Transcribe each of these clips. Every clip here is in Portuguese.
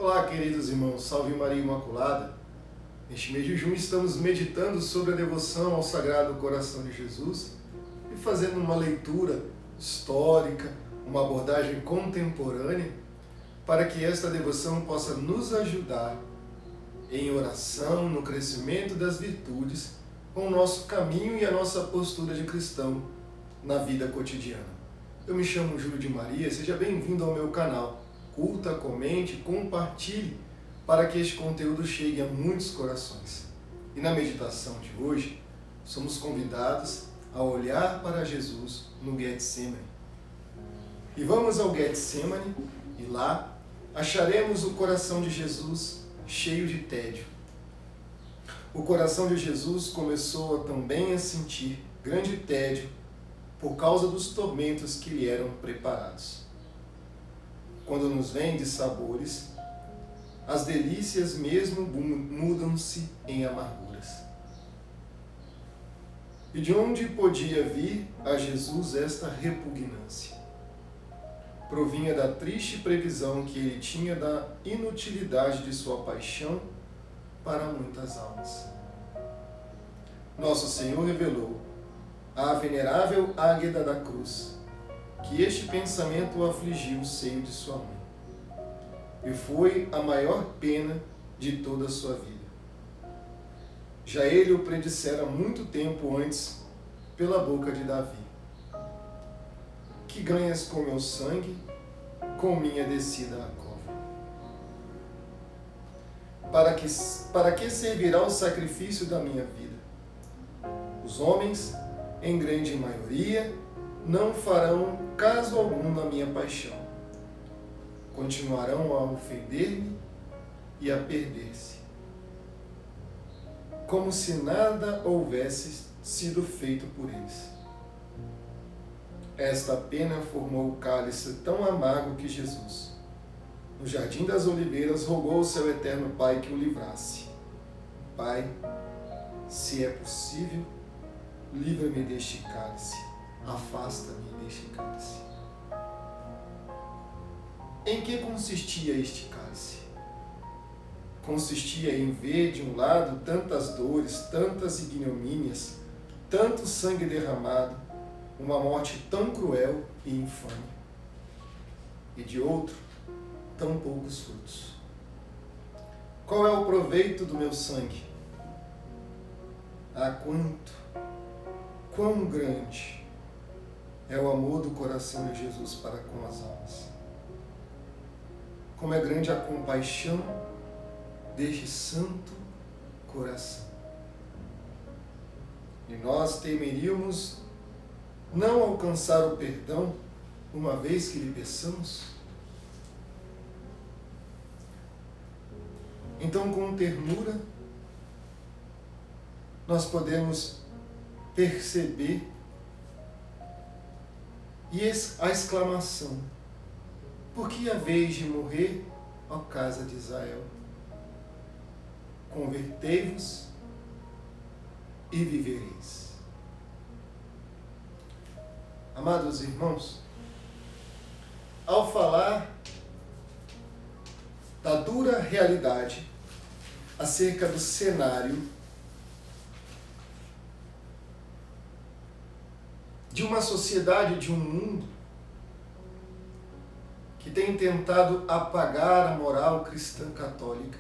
Olá, queridos irmãos, salve Maria Imaculada. Neste mês de junho estamos meditando sobre a devoção ao Sagrado Coração de Jesus e fazendo uma leitura histórica, uma abordagem contemporânea, para que esta devoção possa nos ajudar em oração, no crescimento das virtudes, com o nosso caminho e a nossa postura de cristão na vida cotidiana. Eu me chamo Júlio de Maria, seja bem-vindo ao meu canal. Curta, comente, compartilhe para que este conteúdo chegue a muitos corações. E na meditação de hoje, somos convidados a olhar para Jesus no Getsemane. E vamos ao Getsemane e lá acharemos o coração de Jesus cheio de tédio. O coração de Jesus começou também a sentir grande tédio por causa dos tormentos que lhe eram preparados. Quando nos vêm de sabores, as delícias mesmo mudam-se em amarguras. E de onde podia vir a Jesus esta repugnância? Provinha da triste previsão que ele tinha da inutilidade de sua paixão para muitas almas. Nosso Senhor revelou à venerável Águeda da Cruz que este pensamento o afligiu o seio de sua mãe. E foi a maior pena de toda a sua vida. Já ele o predissera muito tempo antes pela boca de Davi. Que ganhas com meu sangue, com minha descida à cova? Para que servirá o sacrifício da minha vida? Os homens, em grande maioria, não farão caso algum da minha paixão. Continuarão a ofender-me e a perder-se, como se nada houvesse sido feito por eles. Esta pena formou o cálice tão amargo que Jesus, no Jardim das Oliveiras, rogou ao seu eterno Pai que o livrasse. Pai, se é possível, livra-me deste cálice. Afasta-me deste cálice. Em que consistia este cálice? Consistia em ver de um lado tantas dores, tantas ignomínias, tanto sangue derramado, uma morte tão cruel e infame, e de outro, tão poucos frutos. Qual é o proveito do meu sangue? Ah, quão grande é o amor do coração de Jesus para com as almas. Como é grande a compaixão deste santo coração. E nós temeríamos não alcançar o perdão uma vez que lhe peçamos? Então, com ternura, nós podemos perceber e a exclamação: por que haveis de morrer, ó casa de Israel? Convertei-vos e vivereis. Amados irmãos, ao falar da dura realidade acerca do cenário de uma sociedade, de um mundo que tem tentado apagar a moral cristã católica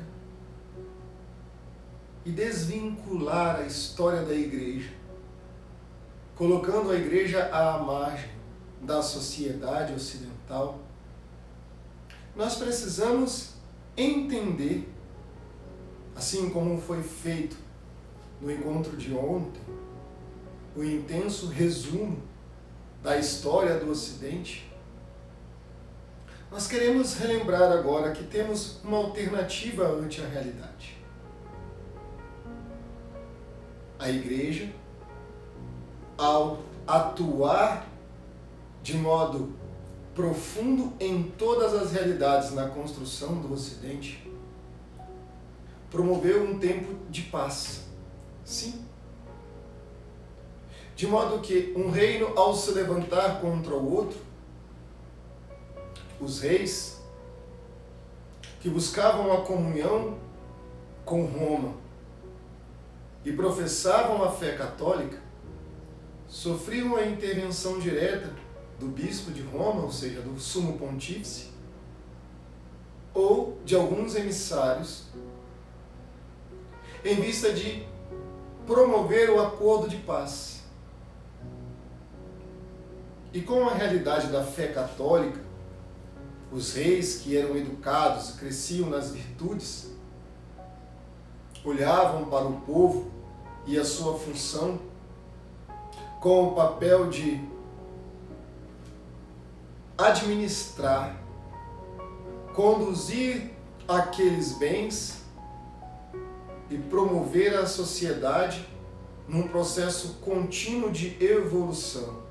e desvincular a história da Igreja, colocando a Igreja à margem da sociedade ocidental, nós precisamos entender, assim como foi feito no encontro de ontem, o intenso resumo da história do Ocidente. Nós queremos relembrar agora que temos uma alternativa ante a realidade. A Igreja, ao atuar de modo profundo em todas as realidades na construção do Ocidente, promoveu um tempo de paz. Sim. De modo que um reino, ao se levantar contra o outro, os reis que buscavam a comunhão com Roma e professavam a fé católica, sofriam a intervenção direta do bispo de Roma, ou seja, do sumo pontífice, ou de alguns emissários, em vista de promover o acordo de paz. E com a realidade da fé católica, os reis que eram educados e cresciam nas virtudes, olhavam para o povo e a sua função com o papel de administrar, conduzir aqueles bens e promover a sociedade num processo contínuo de evolução.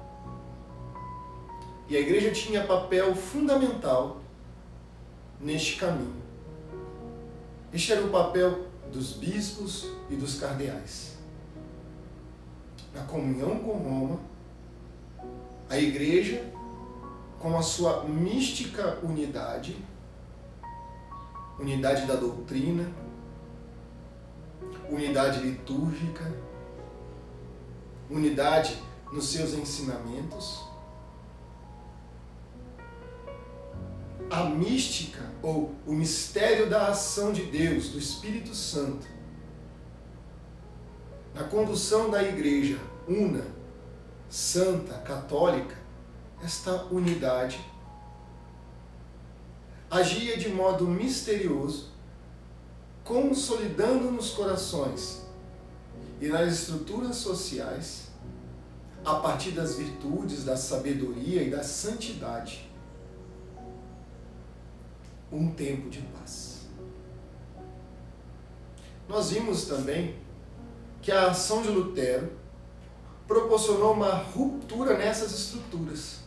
E a igreja tinha papel fundamental neste caminho. Este era o papel dos bispos e dos cardeais. Na comunhão com Roma, a igreja, com a sua mística unidade, unidade da doutrina, unidade litúrgica, unidade nos seus ensinamentos, a mística ou o mistério da ação de Deus, do Espírito Santo, na condução da igreja una, santa, católica, esta unidade agia de modo misterioso, consolidando nos corações e nas estruturas sociais, a partir das virtudes, da sabedoria e da santidade, um tempo de paz. Nós vimos também que a ação de Lutero proporcionou uma ruptura nessas estruturas.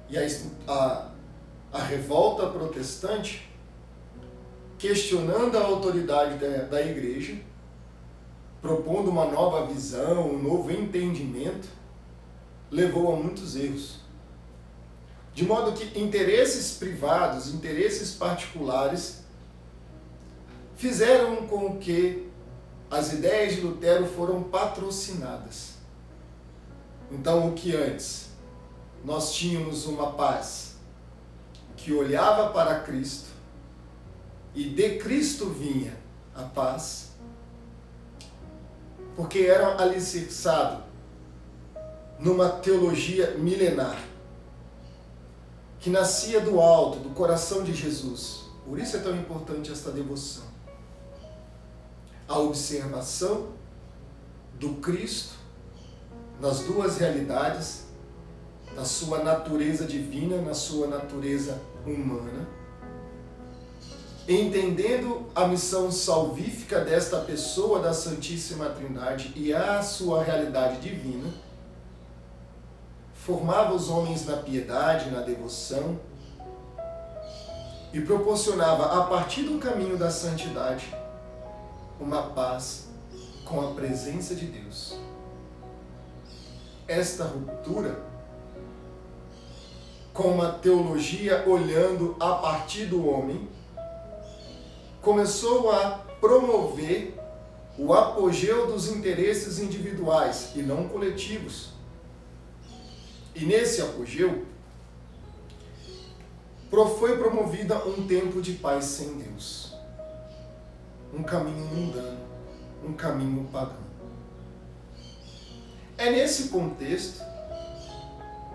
E a revolta protestante, questionando a autoridade da igreja, propondo uma nova visão, um novo entendimento, levou a muitos erros. De modo que interesses privados, interesses particulares, fizeram com que as ideias de Lutero foram patrocinadas. Então, o que antes nós tínhamos uma paz que olhava para Cristo e de Cristo vinha a paz, porque era alicerçado numa teologia milenar que nascia do alto, do coração de Jesus. Por isso é tão importante esta devoção. A observação do Cristo nas duas realidades, na sua natureza divina, na sua natureza humana, entendendo a missão salvífica desta pessoa da Santíssima Trindade e a sua realidade divina, formava os homens na piedade, na devoção e proporcionava, a partir do caminho da santidade, uma paz com a presença de Deus. Esta ruptura, com uma teologia olhando a partir do homem, começou a promover o apogeu dos interesses individuais e não coletivos. E nesse apogeu, foi promovida um tempo de paz sem Deus. Um caminho mundano, um caminho pagão. É nesse contexto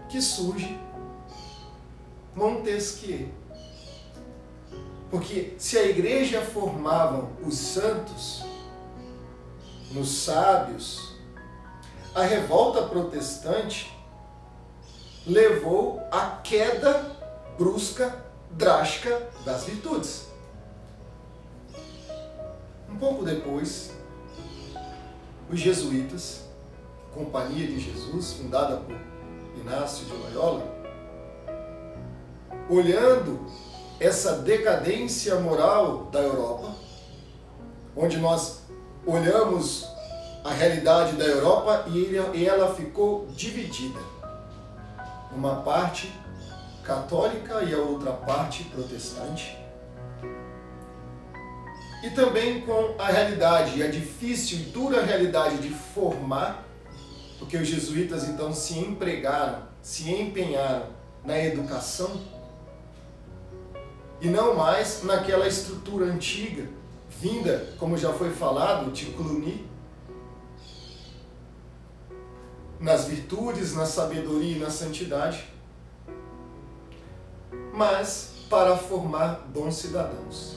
que surge Montesquieu. Porque se a igreja formava os santos, nos sábios, a revolta protestante levou à queda brusca, drástica das virtudes. Um pouco depois, os jesuítas, Companhia de Jesus, fundada por Inácio de Loyola, olhando essa decadência moral da Europa, onde nós olhamos a realidade da Europa e ela ficou dividida. Uma parte católica e a outra parte protestante. e também com a realidade, a difícil e dura realidade de formar, porque os jesuítas então se empenharam na educação e não mais naquela estrutura antiga, vinda, como já foi falado, de Cluny, nas virtudes, na sabedoria e na santidade, mas para formar bons cidadãos.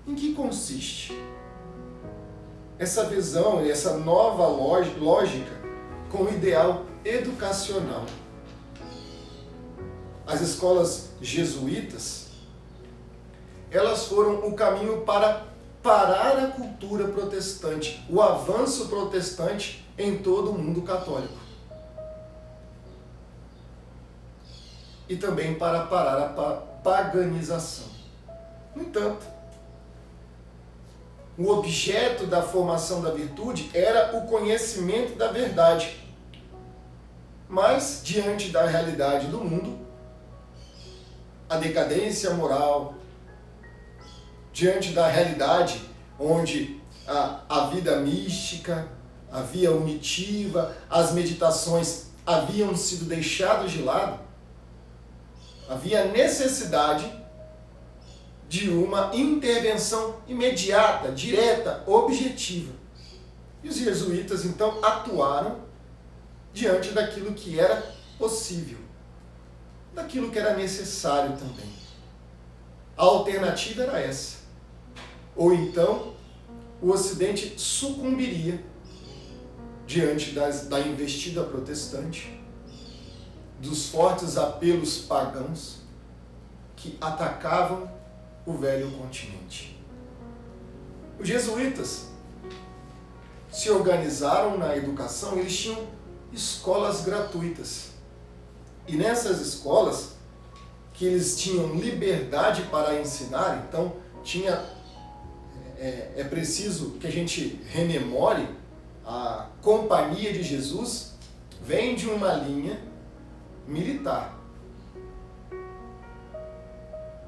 Em que consiste essa visão e essa nova lógica com o ideal educacional? As escolas jesuítas, elas foram o caminho para parar a cultura protestante, o avanço protestante em todo o mundo católico. E também para parar a paganização. No entanto, o objeto da formação da virtude era o conhecimento da verdade. Mas, diante da realidade do mundo, a decadência moral, diante da realidade onde a vida mística, a via unitiva, as meditações haviam sido deixadas de lado, havia necessidade de uma intervenção imediata, direta, objetiva. E os jesuítas, então, atuaram diante daquilo que era possível, daquilo que era necessário também. A alternativa era essa. Ou então, o Ocidente sucumbiria diante da investida protestante, dos fortes apelos pagãos que atacavam o velho continente. Os jesuítas se organizaram na educação, eles tinham escolas gratuitas. E nessas escolas, que eles tinham liberdade para ensinar, então é preciso que a gente rememore, a Companhia de Jesus vem de uma linha militar.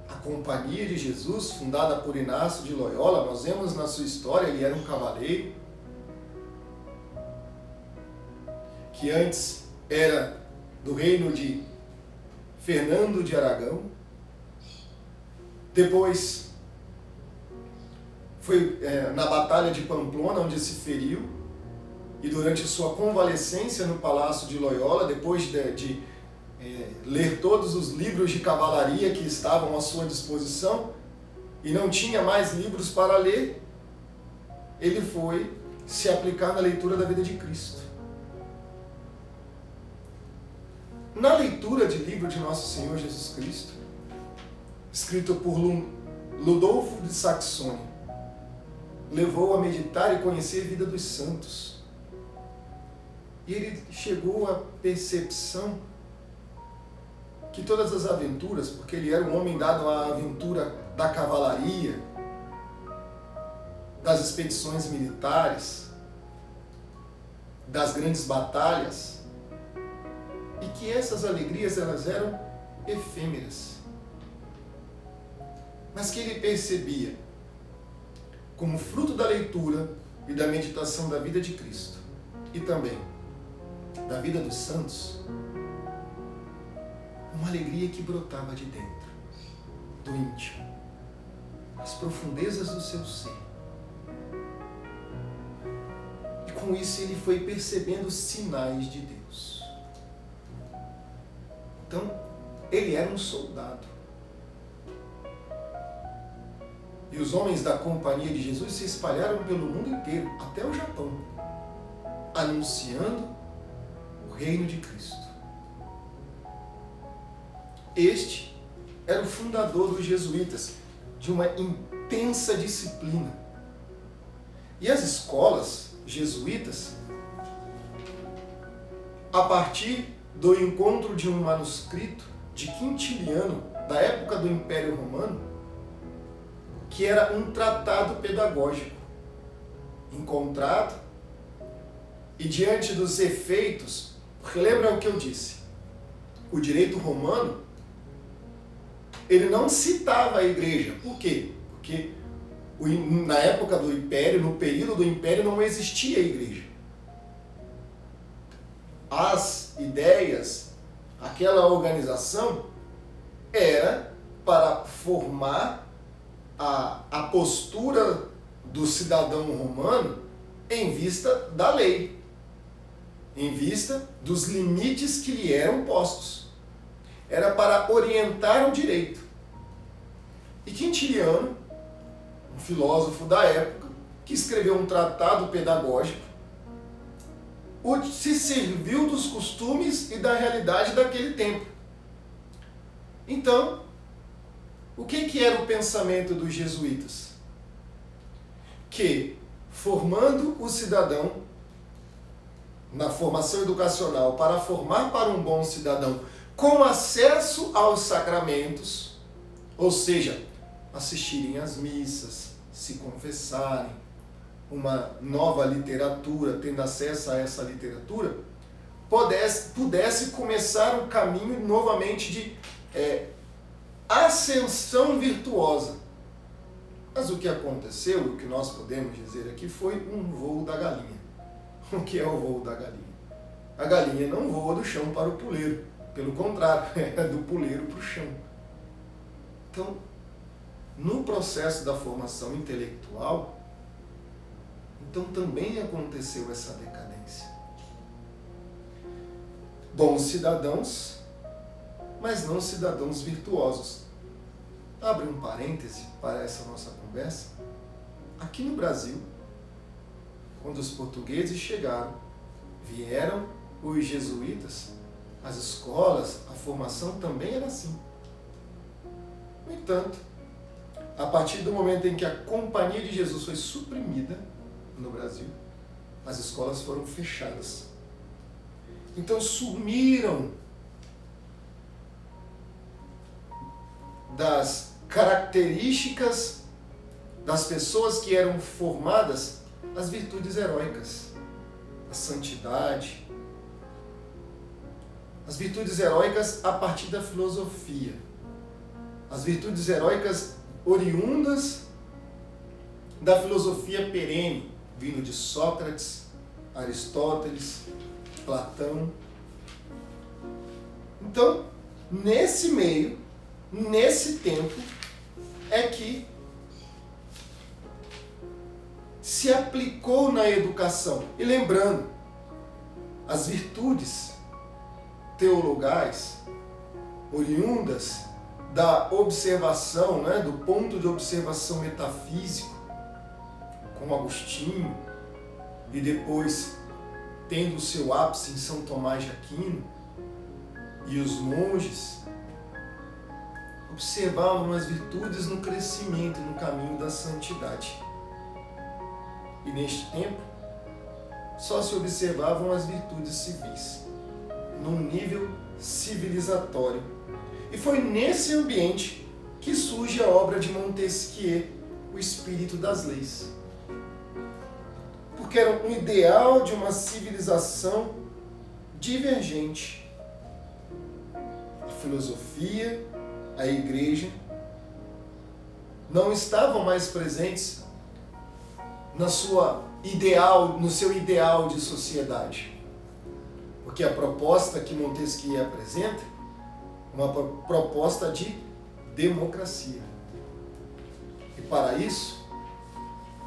A Companhia de Jesus, fundada por Inácio de Loyola, nós vemos na sua história, ele era um cavaleiro, que antes era do reino de Fernando de Aragão, depois foi na Batalha de Pamplona, onde se feriu, e durante sua convalescência no Palácio de Loyola, depois de ler todos os livros de cavalaria que estavam à sua disposição, e não tinha mais livros para ler, ele foi se aplicar na leitura da vida de Cristo. Na leitura de livro de Nosso Senhor Jesus Cristo, escrito por Ludolfo de Saxônia, levou a meditar e conhecer a vida dos santos. E ele chegou à percepção que todas as aventuras, porque ele era um homem dado à aventura da cavalaria, das expedições militares, das grandes batalhas, e que essas alegrias elas eram efêmeras. Mas que ele percebia, como fruto da leitura e da meditação da vida de Cristo, e também da vida dos santos, uma alegria que brotava de dentro, do íntimo, das profundezas do seu ser. E com isso ele foi percebendo sinais de Deus. Então, ele era um soldado. E os homens da Companhia de Jesus se espalharam pelo mundo inteiro, até o Japão, anunciando o reino de Cristo. Este era o fundador dos jesuítas, de uma intensa disciplina. E as escolas jesuítas, a partir do encontro de um manuscrito de Quintiliano, da época do Império Romano, que era um tratado pedagógico, encontrado, e diante dos efeitos, porque lembra o que eu disse, o direito romano, ele não citava a igreja. Por quê? porque na época do Império, no período do Império, não existia igreja. As ideias, aquela organização era para formar a postura do cidadão romano em vista da lei, em vista dos limites que lhe eram postos. Era para orientar o direito. E Quintiliano, um filósofo da época, que escreveu um tratado pedagógico, se serviu dos costumes e da realidade daquele tempo. Então, o que era o pensamento dos jesuítas? Que, formando o cidadão na formação educacional para formar para um bom cidadão com acesso aos sacramentos, ou seja, assistirem às missas, se confessarem, uma nova literatura, tendo acesso a essa literatura, pudesse começar um caminho novamente de ascensão virtuosa. Mas o que aconteceu, o que nós podemos dizer aqui, foi um voo da galinha. O que é o voo da galinha? A galinha não voa do chão para o puleiro, pelo contrário, é do puleiro para o chão. Então, no processo da formação intelectual, então também aconteceu essa decadência. Bons cidadãos, mas não cidadãos virtuosos. Abre um parêntese para essa nossa conversa. Aqui no Brasil, quando os portugueses chegaram, vieram os jesuítas, as escolas, a formação também era assim. No entanto, a partir do momento em que a Companhia de Jesus foi suprimida no Brasil, as escolas foram fechadas. Então sumiram das características das pessoas que eram formadas as virtudes heróicas, a santidade, as virtudes heróicas a partir da filosofia, as virtudes heróicas oriundas da filosofia perene, vindo de Sócrates, Aristóteles, Platão. Então, nesse meio, nesse tempo, é que se aplicou na educação. E lembrando, as virtudes teologais, oriundas da observação, do ponto de observação metafísico, com Agostinho, e depois tendo o seu ápice em São Tomás de Aquino, e os monges observavam as virtudes no crescimento, no caminho da santidade. E neste tempo, só se observavam as virtudes civis, num nível civilizatório. E foi nesse ambiente que surge a obra de Montesquieu, O Espírito das Leis. Porque era um ideal de uma civilização divergente. A filosofia, a igreja, não estavam mais presentes no seu ideal de sociedade. Porque a proposta que Montesquieu apresenta é uma proposta de democracia. E para isso,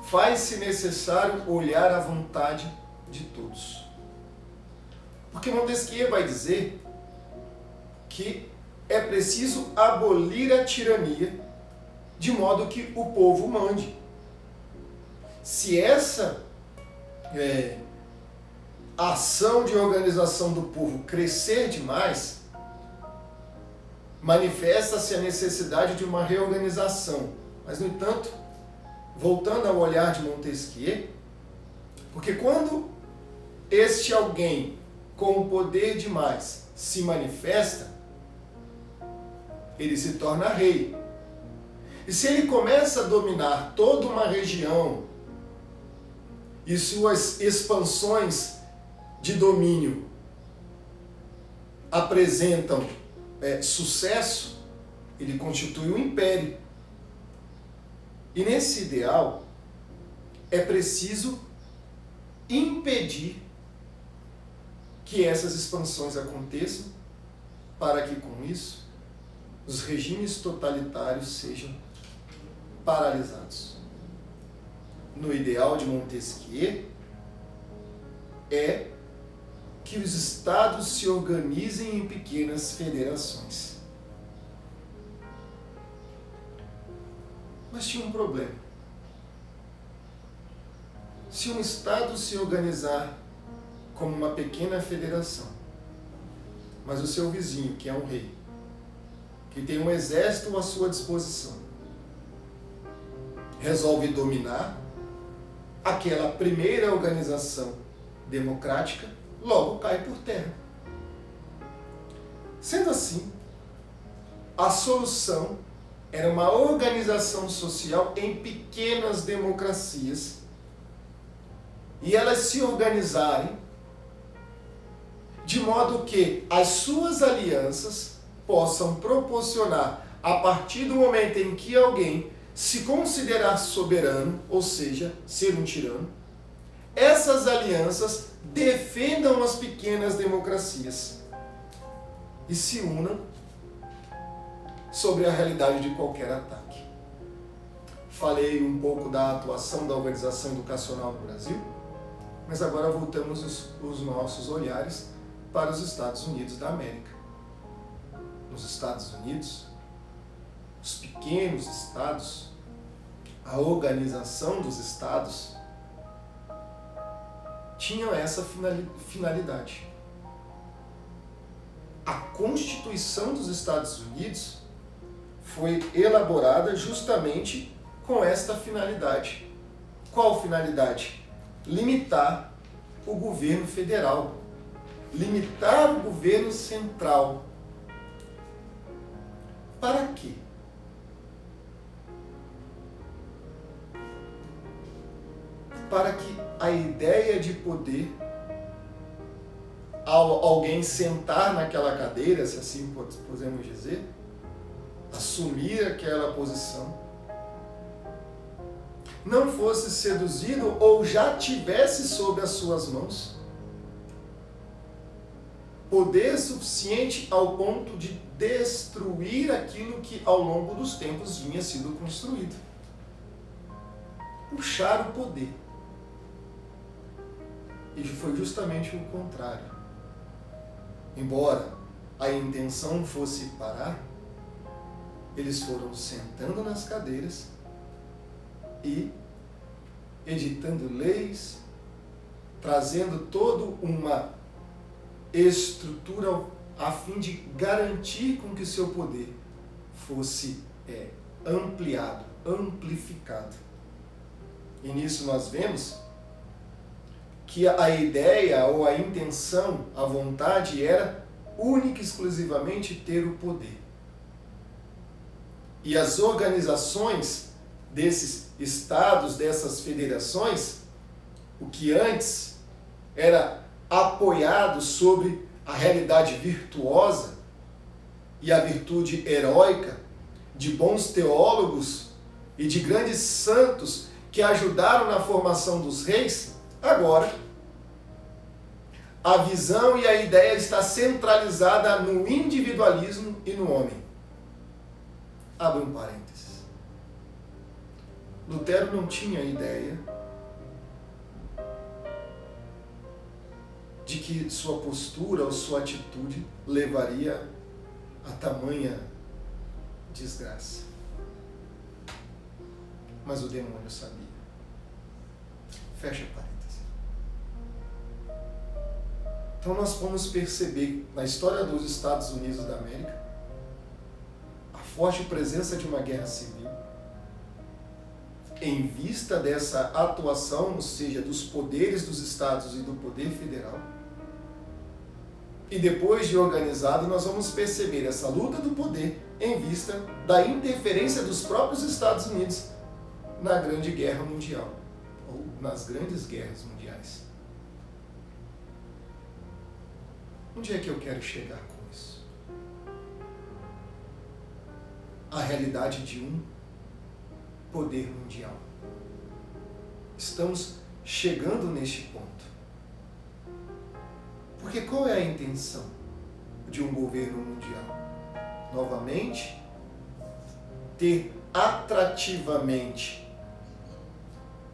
faz-se necessário olhar a vontade de todos. Porque Montesquieu vai dizer que é preciso abolir a tirania de modo que o povo mande. Se essa ação de organização do povo crescer demais, manifesta-se a necessidade de uma reorganização. Mas, no entanto, voltando ao olhar de Montesquieu, porque quando este alguém com o poder demais se manifesta, ele se torna rei. E se ele começa a dominar toda uma região e suas expansões de domínio apresentam sucesso, ele constitui um império. E nesse ideal, é preciso impedir que essas expansões aconteçam, para que com isso os regimes totalitários sejam paralisados. No ideal de Montesquieu, é que os estados se organizem em pequenas federações. Mas tinha um problema. Se um estado se organizar como uma pequena federação, mas o seu vizinho, que é um rei, que tem um exército à sua disposição, resolve dominar aquela primeira organização democrática, logo cai por terra. Sendo assim, a solução era uma organização social em pequenas democracias e elas se organizarem de modo que as suas alianças possam proporcionar, a partir do momento em que alguém se considerar soberano, ou seja, ser um tirano, essas alianças defendam as pequenas democracias e se unam sobre a realidade de qualquer ataque. Falei um pouco da atuação da organização educacional no Brasil, mas agora voltamos os nossos olhares para os Estados Unidos da América. Nos Estados Unidos, os pequenos estados, a organização dos estados, tinham essa finalidade. A Constituição dos Estados Unidos foi elaborada justamente com esta finalidade. Qual finalidade? Limitar o governo federal, limitar o governo central. Para quê? Para que a ideia de poder, ao alguém sentar naquela cadeira, se assim podemos dizer, assumir aquela posição, não fosse seduzido ou já tivesse sob as suas mãos poder suficiente ao ponto de destruir aquilo que ao longo dos tempos vinha sido construído. Puxar o poder. E foi justamente o contrário. Embora a intenção fosse parar, eles foram sentando nas cadeiras e editando leis, trazendo toda uma estrutura a fim de garantir com que o seu poder fosse ampliado, amplificado. E nisso nós vemos que a ideia ou a intenção, a vontade era única e exclusivamente ter o poder. E as organizações desses estados, dessas federações, o que antes era apoiado sobre a realidade virtuosa e a virtude heróica de bons teólogos e de grandes santos que ajudaram na formação dos reis, agora a visão e a ideia está centralizada no individualismo e no homem. Abre um parênteses. Lutero não tinha ideia de que sua postura ou sua atitude levaria a tamanha desgraça. Mas o demônio sabia. Fecha parênteses. Então nós vamos perceber na história dos Estados Unidos da América a forte presença de uma guerra civil em vista dessa atuação, ou seja, dos poderes dos estados e do poder federal. E depois de organizado, nós vamos perceber essa luta do poder em vista da interferência dos próprios Estados Unidos na Grande Guerra Mundial, ou nas grandes guerras mundiais. Onde é que eu quero chegar com isso? A realidade de um poder mundial. Estamos chegando neste ponto. Porque qual é a intenção de um governo mundial? Novamente, ter atrativamente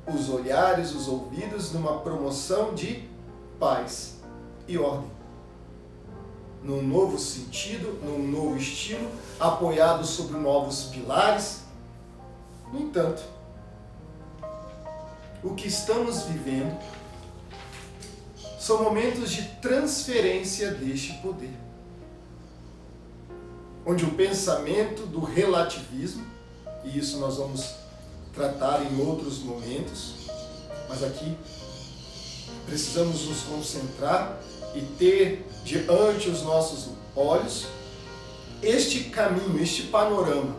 os olhares, os ouvidos numa promoção de paz e ordem. Num novo sentido, num novo estilo, apoiado sobre novos pilares. No entanto, o que estamos vivendo são momentos de transferência deste poder, onde o pensamento do relativismo, e isso nós vamos tratar em outros momentos, mas aqui precisamos nos concentrar e ter diante os nossos olhos este caminho, este panorama,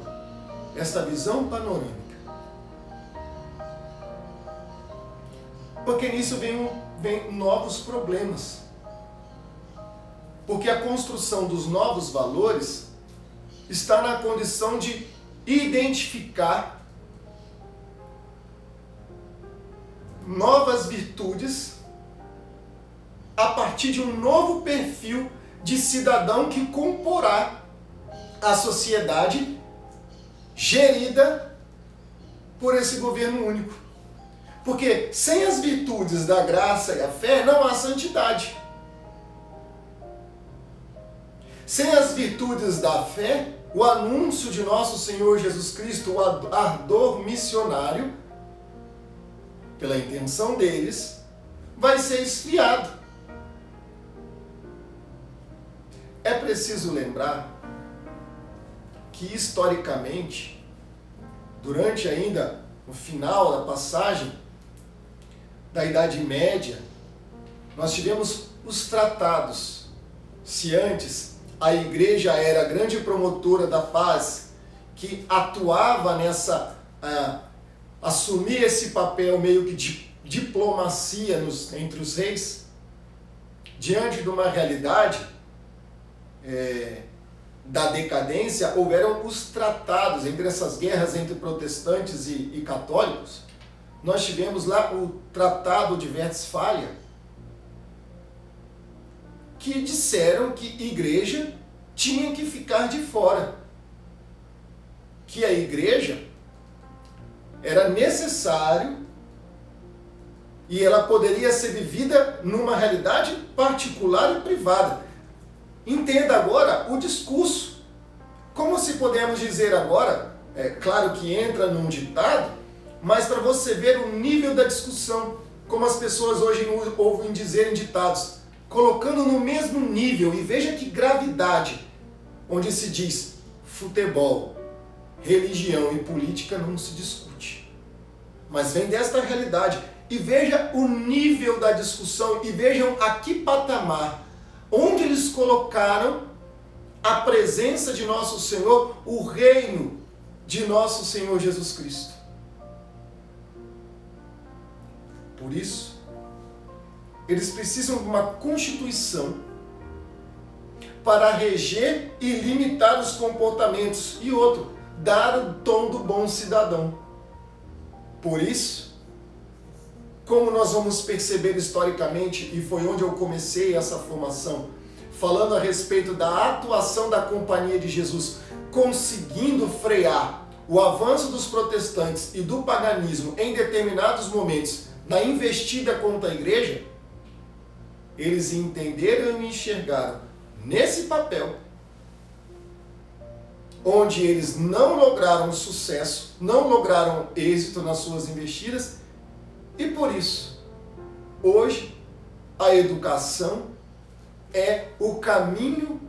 esta visão panorâmica. Porque nisso vem novos problemas. Porque a construção dos novos valores está na condição de identificar novas virtudes a partir de um novo perfil de cidadão que comporá a sociedade gerida por esse governo único. Porque sem as virtudes da graça e a fé não há santidade. Sem as virtudes da fé, o anúncio de nosso Senhor Jesus Cristo, o ardor missionário, pela intenção deles, vai ser esfriado. É preciso lembrar que, historicamente, durante ainda o final da passagem da Idade Média, nós tivemos os tratados. Se antes a Igreja era a grande promotora da paz, que atuava nessa, assumir esse papel meio que de diplomacia entre os reis, diante de uma realidade da decadência, houveram os tratados, entre essas guerras entre protestantes e católicos. Nós tivemos lá o Tratado de Westfália, que disseram que a igreja tinha que ficar de fora, que a igreja era necessário e ela poderia ser vivida numa realidade particular e privada. Entenda agora o discurso. Como se podemos dizer agora, é claro que entra num ditado, mas para você ver o nível da discussão, como as pessoas hoje ouvem dizer em ditados, colocando no mesmo nível, e veja que gravidade, onde se diz futebol, religião e política não se discute. Mas vem desta realidade, e veja o nível da discussão, e vejam a que patamar, onde eles colocaram a presença de nosso Senhor, o reino de nosso Senhor Jesus Cristo. Por isso, eles precisam de uma constituição para reger e limitar os comportamentos. E outro, dar o tom do bom cidadão. Por isso, como nós vamos perceber historicamente, e foi onde eu comecei essa formação, falando a respeito da atuação da Companhia de Jesus, conseguindo frear o avanço dos protestantes e do paganismo em determinados momentos, na investida contra a igreja, eles entenderam e enxergaram nesse papel, onde eles não lograram sucesso, não lograram êxito nas suas investidas, e por isso, hoje, a educação é o caminho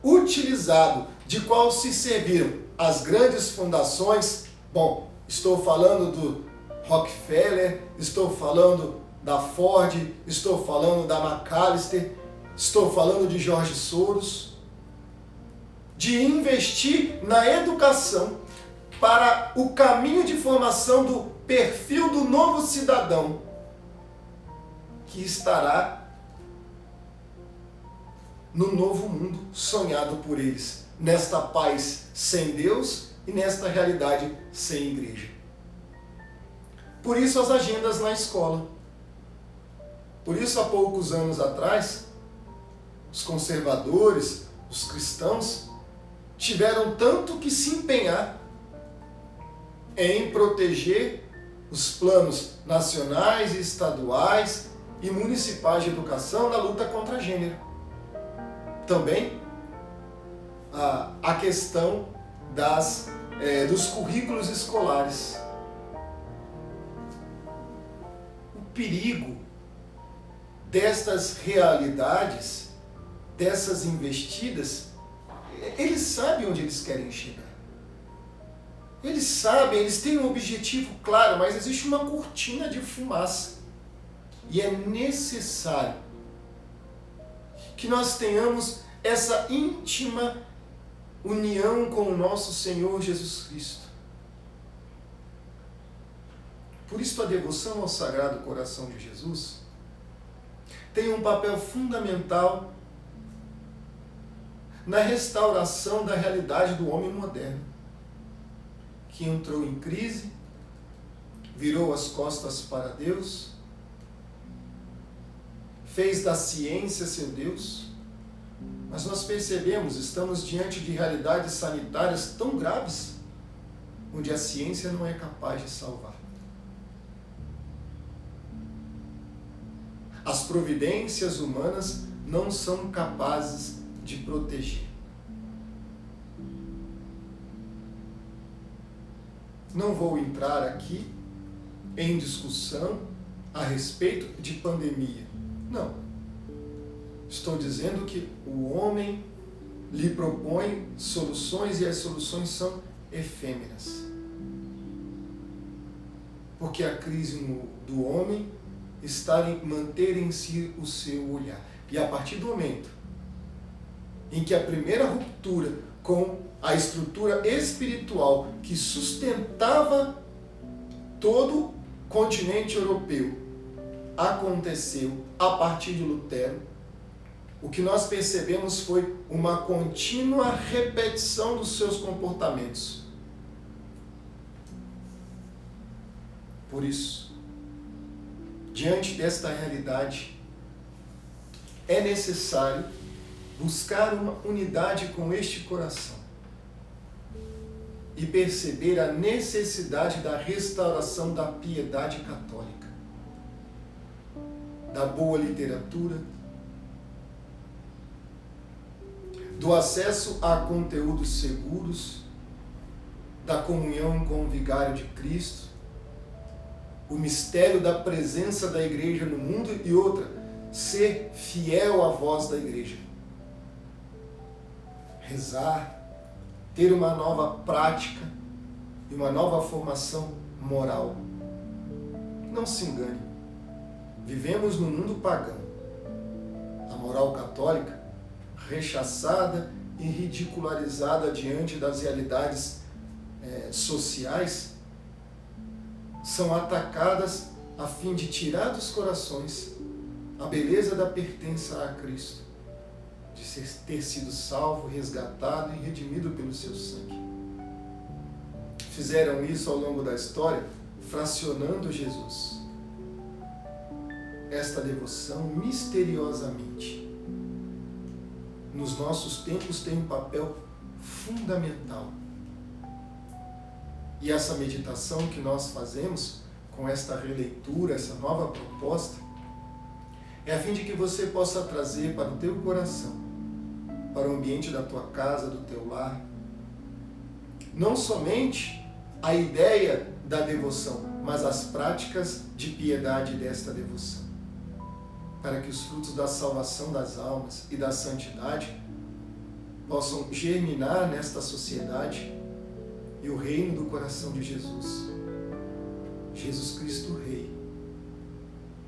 utilizado, de qual se serviram as grandes fundações. Bom, estou falando do Rockefeller, estou falando da Ford, estou falando da McAllister, estou falando de George Soros, de investir na educação para o caminho de formação do perfil do novo cidadão, que estará no novo mundo sonhado por eles, nesta paz sem Deus e nesta realidade sem igreja. Por isso as agendas na escola. Por isso, há poucos anos atrás, os conservadores, os cristãos, tiveram tanto que se empenhar em proteger os planos nacionais, estaduais e municipais de educação na luta contra gênero. Também a questão dos currículos escolares. O perigo destas realidades, dessas investidas, eles sabem onde eles querem chegar. Eles sabem, eles têm um objetivo claro, mas existe uma cortina de fumaça. E é necessário que nós tenhamos essa íntima união com o nosso Senhor Jesus Cristo. Por isso a devoção ao Sagrado Coração de Jesus tem um papel fundamental na restauração da realidade do homem moderno, que entrou em crise, virou as costas para Deus, fez da ciência seu Deus, mas nós percebemos, estamos diante de realidades sanitárias tão graves, onde a ciência não é capaz de salvar. As providências humanas não são capazes de proteger. Não vou entrar aqui em discussão a respeito de pandemia. Não. Estou dizendo que o homem lhe propõe soluções e as soluções são efêmeras. Porque a crise do homem está em manter em si o seu olhar. E a partir do momento em que a primeira ruptura com a estrutura espiritual que sustentava todo o continente europeu aconteceu a partir de Lutero, o que nós percebemos foi uma contínua repetição dos seus comportamentos. Por isso, diante desta realidade, é necessário buscar uma unidade com este coração e perceber a necessidade da restauração da piedade católica, da boa literatura, do acesso a conteúdos seguros, da comunhão com o Vigário de Cristo, o mistério da presença da igreja no mundo e outra, ser fiel à voz da igreja. Rezar, ter uma nova prática e uma nova formação moral. Não se engane, vivemos num mundo pagão. A moral católica, rechaçada e ridicularizada diante das realidades sociais, são atacadas a fim de tirar dos corações a beleza da pertença a Cristo, de ter sido salvo, resgatado e redimido pelo seu sangue. Fizeram isso ao longo da história, fracionando Jesus. Esta devoção, misteriosamente, nos nossos tempos tem um papel fundamental. E essa meditação que nós fazemos, com esta releitura, essa nova proposta, é a fim de que você possa trazer para o teu coração, para o ambiente da tua casa, do teu lar, não somente a ideia da devoção, mas as práticas de piedade desta devoção, para que os frutos da salvação das almas e da santidade possam germinar nesta sociedade e o reino do coração de Jesus, Jesus Cristo Rei,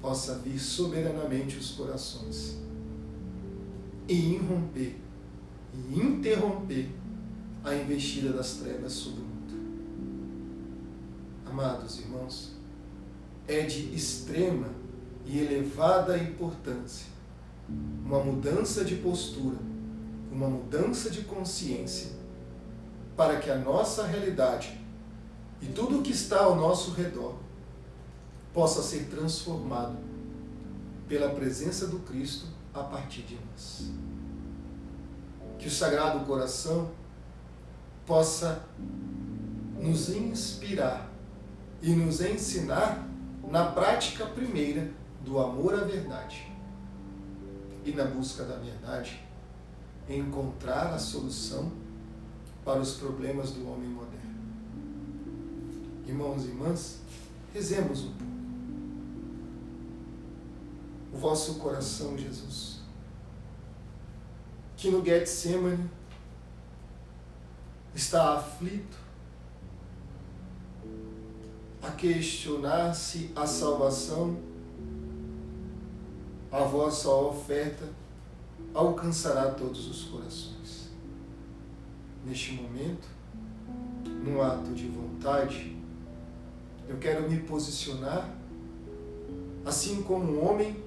possa vir soberanamente os corações e irromper e interromper a investida das trevas sobre o mundo. Amados irmãos, é de extrema e elevada importância uma mudança de postura, uma mudança de consciência, para que a nossa realidade e tudo o que está ao nosso redor possa ser transformado pela presença do Cristo a partir de nós. Que o Sagrado Coração possa nos inspirar e nos ensinar na prática primeira do amor à verdade e na busca da verdade, encontrar a solução para os problemas do homem moderno. Irmãos e irmãs, rezemos um pouco. O vosso coração, Jesus, que no Getsemane está aflito, a questionar-se a salvação, a vossa oferta alcançará todos os corações. Neste momento, num ato de vontade, eu quero me posicionar assim como um homem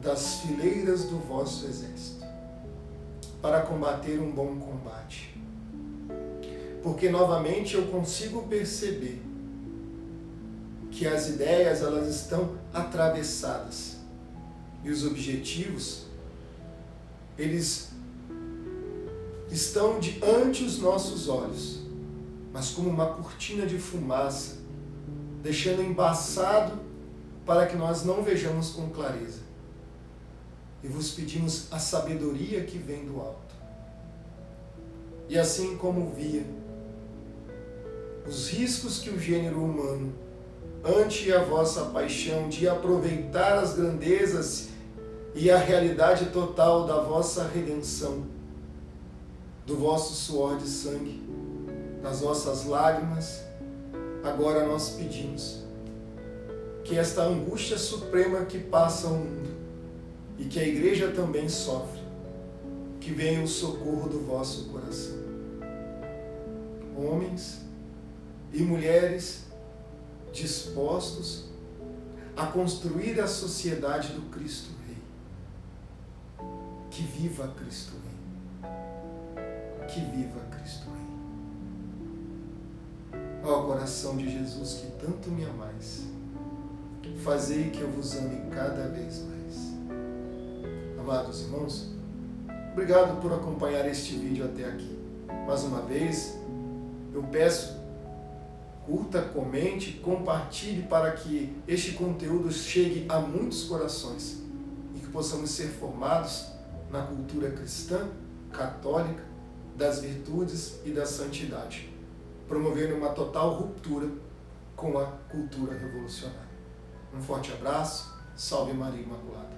das fileiras do vosso exército, para combater um bom combate. Porque novamente eu consigo perceber que as ideias elas estão atravessadas e os objetivos eles estão diante os nossos olhos, mas como uma cortina de fumaça, deixando embaçado para que nós não vejamos com clareza. E vos pedimos a sabedoria que vem do alto. E assim como via os riscos que o gênero humano, ante a vossa paixão de aproveitar as grandezas e a realidade total da vossa redenção, do vosso suor de sangue, das vossas lágrimas, agora nós pedimos que esta angústia suprema que passa o mundo e que a Igreja também sofre, que venha o socorro do vosso coração. Homens e mulheres dispostos a construir a sociedade do Cristo Rei. Que viva Cristo Rei. Que viva Cristo Rei. Ó coração de Jesus, que tanto me amais, fazei que eu vos ame cada vez mais. Amados irmãos, obrigado por acompanhar este vídeo até aqui. Mais uma vez, eu peço, curta, comente, compartilhe para que este conteúdo chegue a muitos corações e que possamos ser formados na cultura cristã, católica, das virtudes e da santidade, promovendo uma total ruptura com a cultura revolucionária. Um forte abraço, salve Maria Imaculada.